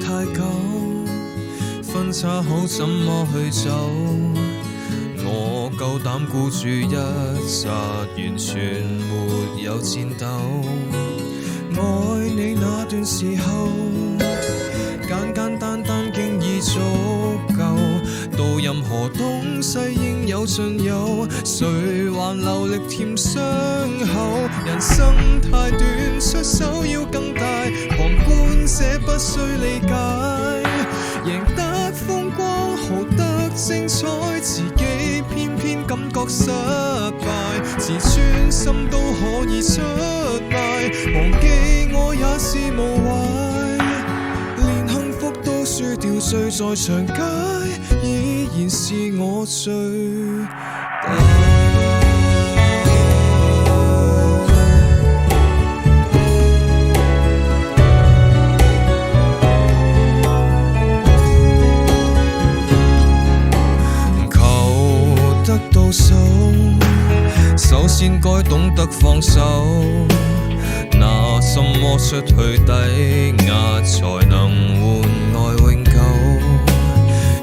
太久，分岔好怎麼去走？我夠膽孤注一擲，完全沒有戰鬥。愛你那段時候，簡簡單單經已足夠。到任何東西應有盡有，誰還留力舔傷口？人生太短，出手要更大，旁觀者不需理解。贏得風光，豪得精彩，自己偏偏感覺失敗，自尊心都可以出賣，忘記我也是無謂，連幸福都輸掉，醉在長街，依然是我最大。到手，首先該懂得放手，拿什麼出去抵押才能換來永久？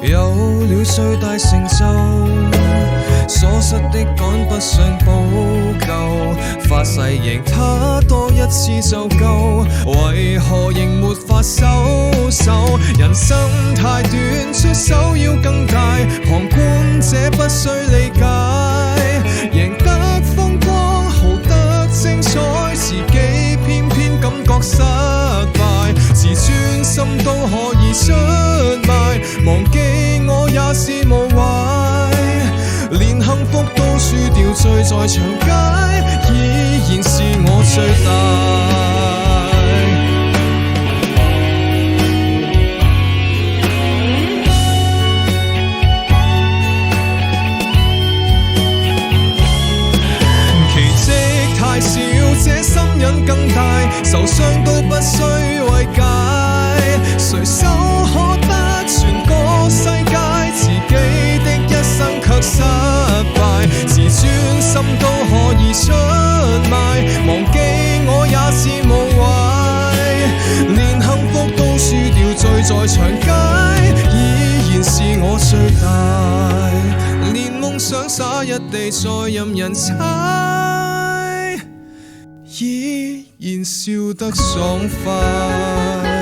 有了最大成就，所失的趕不上補救，發誓贏他多一次就夠，為何仍沒法收手？人生太短，出手要更大，旁觀者不需理解，贏得風光，豪得精彩，自己偏偏感覺失敗，自尊心都可以出賣，忘記我也是無謂，連幸福都輸掉，醉在長街，依然是我最大。太少，這心癮更大，受傷都不需慰解，誰手可得全個世界，自己的一生卻失敗，自尊心都可以出賣，忘記我也是無謂，連幸福都輸掉，醉在長街，依然是我最大，連夢想灑一地，再任人踩，依然笑得爽快。